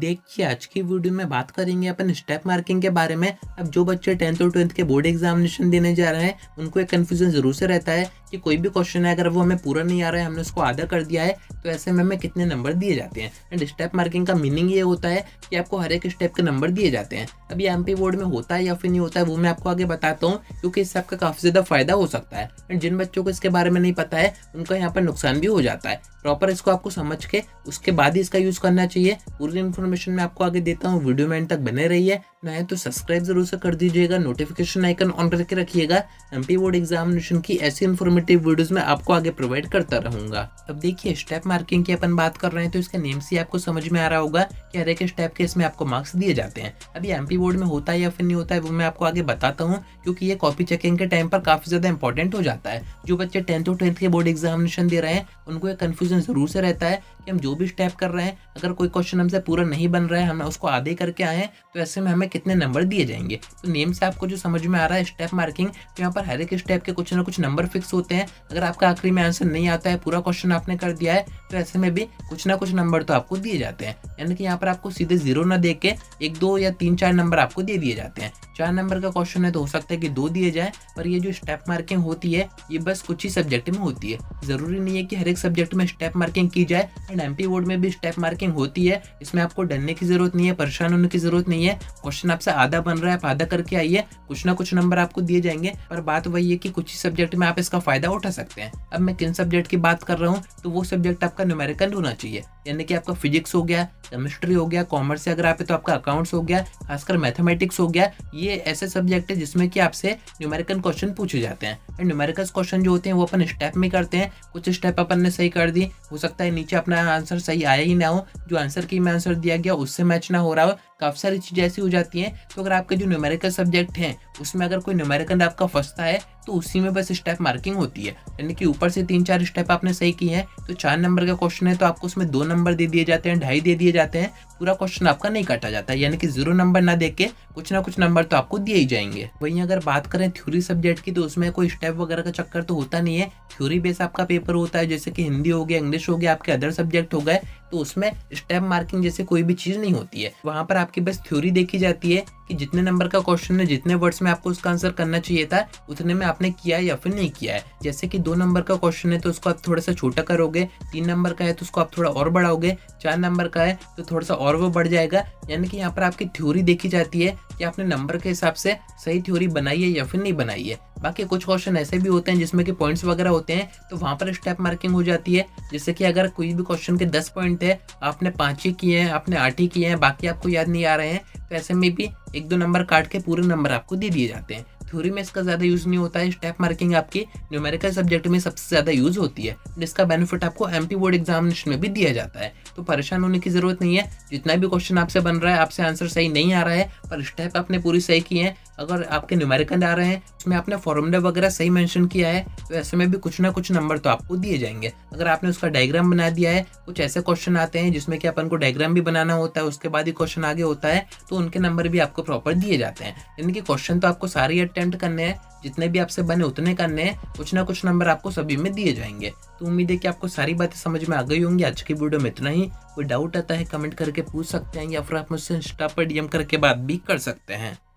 देखिए, आज की वीडियो में बात करेंगे अपन स्टेप मार्किंग के बारे में। अब जो बच्चे 10th और 12th के बोर्ड एग्जामिनेशन देने जा रहे हैं, उनको एक कन्फ्यूजन जरूर से रहता है कि कोई भी क्वेश्चन है, अगर वो हमें पूरा नहीं आ रहा है, हमने उसको आधा कर दिया है, तो ऐसे में हमें कितने नंबर दिए जाते हैं। एंड स्टेप मार्किंग का मीनिंग ये होता है कि आपको हर एक स्टेप के नंबर दिए जाते हैं। अब ये एमपी बोर्ड में होता है या फिर नहीं होता है, वो मैं आपको आगे बताता हूँ, क्योंकि इससे आपका काफी ज्यादा फायदा हो सकता है। एंड जिन बच्चों को इसके बारे में नहीं पता है, उनका यहाँ पर नुकसान भी हो जाता है। प्रॉपर इसको आपको समझ के उसके बाद ही इसका यूज करना चाहिए। पूरी इन्फॉर्मेशन मैं आपको आगे देता हूँ, वीडियो में एंड तक बने रहिए। नए तो सब्सक्राइब जरूर से कर दीजिएगा, नोटिफिकेशन आइकन ऑन करके रखिएगा। एमपी बोर्ड एग्जामिनेशन की ऐसी इन्फॉर्मेटिव वीडियोस मैं आपको आगे प्रोवाइड करता रहूंगा। अब देखिए, स्टेप मार्किंग की अपन बात कर रहे हैं, तो इसका नेम से आपको समझ में आ रहा होगा कि हर एक स्टेप के इसमें आपको मार्क्स दिए जाते हैं। अब ये एमपी बोर्ड में होता है या फिर नहीं होता है, वो मैं आपको आगे बताता हूँ, क्योंकि ये कॉपी चेकिंग के टाइम पर काफी ज्यादा इंपॉर्टेंट हो जाता है। जो बच्चे 10th और 12th के बोर्ड एग्जामिनेशन दे रहे हैं, उनको एक कंफ्यूजन जरूर से रहता है कि हम जो भी स्टेप कर रहे हैं, अगर कोई क्वेश्चन हमसे पूरा नहीं बन रहा है, हम उसको आधे करके आए हैं, तो ऐसे में हमें कितने नंबर दिए जाएंगे। तो नेम से आपको जो समझ में आ रहा है स्टेप मार्किंग, तो यहाँ पर हर एक स्टेप के कुछ ना कुछ नंबर फिक्स होते हैं। अगर आपका आखिरी में आंसर नहीं आता है, पूरा क्वेश्चन आपने कर दिया है, तो ऐसे में भी कुछ ना कुछ नंबर तो आपको दिए जाते हैं। यानी कि यहाँ पर आपको सीधे 0 ना दे के 1, 2 या 3, 4 नंबर आपको दे दिए जाते हैं। 4 नंबर का क्वेश्चन है तो हो सकता है कि 2 दिए जाए, पर ये जो स्टेप मार्किंग होती है, ये बस कुछ ही सब्जेक्ट में होती है। जरूरी नहीं है कि हर एक सब्जेक्ट में स्टेप मार्किंग की जाए। एंड एमपी बोर्ड में भी स्टेप मार्किंग होती है। इसमें आपको डरने की जरूरत नहीं है, परेशान होने की जरूरत नहीं है। क्वेश्चन आपसे आधा बन रहा है, आप आधा करके आइए, कुछ ना कुछ नंबर आपको दिए जाएंगे। पर बात वही है कि कुछ ही सब्जेक्ट में आप इसका फायदा उठा सकते हैं। अब मैं किन सब्जेक्ट की बात कर रहा हूँ, तो वो सब्जेक्ट आपका न्यूमेरिकल होना चाहिए। यानी कि आपका फिजिक्स हो गया, केमिस्ट्री हो गया, कॉमर्स से अगर आप है तो आपका अकाउंट्स हो गया, खासकर मैथमेटिक्स हो गया। ये ऐसे सब्जेक्ट है जिसमें कि आपसे न्यूमेरिकल क्वेश्चन पूछे जाते हैं। एंड न्यूमेरिकल क्वेश्चन जो होते हैं वो अपन स्टेप में करते हैं। कुछ स्टेप अपन ने सही कर दी, हो सकता है नीचे अपना आंसर सही आया ही ना हो, जो आंसर की में आंसर दिया गया उससे मैच ना हो रहा हो, काफी सारी चीजें ऐसी हो जाती हैं। तो अगर आपके जो न्यूमेरिकल सब्जेक्ट हैं, उसमें अगर कोई न्यूमेरिकल आपका फंसता है, तो उसी में बस स्टेप मार्किंग होती है। यानी कि ऊपर से 3-4 स्टेप आपने सही किए हैं, तो 4 नंबर का क्वेश्चन है, तो आपको उसमें 2 नंबर दे दिए जाते हैं, 2.5 दे दिए जाते हैं। पूरा क्वेश्चन आपका नहीं काटा जाता है। यानी कि 0 नंबर ना देके कुछ ना कुछ नंबर तो आपको दिए ही जाएंगे। वहीं अगर बात करें थ्योरी सब्जेक्ट की, तो उसमें कोई स्टेप वगैरह का चक्कर तो होता नहीं है। थ्योरी बेस आपका पेपर होता है, जैसे कि हिंदी हो गया, इंग्लिश हो गया, आपके अदर सब्जेक्ट हो गए, तो उसमें स्टेप मार्किंग जैसे कोई भी चीज नहीं होती है। वहां पर आपकी बस थ्योरी देखी जाती है कि जितने नंबर का क्वेश्चन है, जितने वर्ड्स में आपको उसका आंसर करना चाहिए था, उतने में आपने किया है या फिर नहीं किया है। जैसे कि 2 नंबर का क्वेश्चन है तो उसको आप थोड़ा सा छोटा करोगे, 3 नंबर का है तो उसको आप थोड़ा और बढ़ाओगे, 4 नंबर का है तो थोड़ा सा और वो बढ़ जाएगा। यानी कि यहाँ पर आपकी थ्योरी देखी जाती है कि आपने नंबर के हिसाब से सही थ्योरी बनाई है या फिर नहीं बनाई है। बाकी कुछ क्वेश्चन ऐसे भी होते हैं जिसमें कि पॉइंट्स वगैरह होते हैं, तो वहां पर स्टेप मार्किंग हो जाती है। जैसे कि अगर कोई भी क्वेश्चन के 10 पॉइंट है, आपने 5 ही किए हैं, आपने 8 ही किए हैं, बाकी आपको याद नहीं आ रहे हैं, तो ऐसे में भी 1-2 नंबर काट के पूरे नंबर आपको दे दिए जाते हैं। थ्योरी में इसका ज्यादा यूज नहीं होता है। स्टेप मार्किंग आपकी न्यूमेरिकल सब्जेक्ट में सबसे ज्यादा यूज होती है, जिसका बेनिफिट आपको एमपी बोर्ड एग्जामिनेशन में भी दिया जाता है। तो परेशान होने की जरूरत नहीं है। जितना भी क्वेश्चन आपसे बन रहा है, आपसे आंसर सही नहीं आ रहा है, पर स्टेप आपने पूरी सही की है। अगर आपके न्यूमेरिकल आ रहे हैं, उसमें आपने फॉर्मूला वगैरह सही मेंशन किया है, तो ऐसे में भी कुछ ना कुछ नंबर तो आपको दिए जाएंगे। अगर आपने उसका डायग्राम बना दिया है, कुछ ऐसे क्वेश्चन आते हैं जिसमें कि अपन को डायग्राम भी बनाना होता है, उसके बाद ही क्वेश्चन आगे होता है, तो उनके नंबर भी आपको प्रॉपर दिए जाते हैं। यानी कि क्वेश्चन तो आपको सारे अटेम्प्ट करने हैं, जितने भी आपसे बने उतने करने हैं, कुछ ना कुछ नंबर आपको सभी में दिए जाएंगे। तो उम्मीद है कि आपको सारी बातें समझ में आ गई होंगी। आज की वीडियो में इतना ही। कोई डाउट आता है कमेंट करके पूछ सकते हैं, या फिर आप मुझसे इंस्टा पर डीएम करके बात भी कर सकते हैं।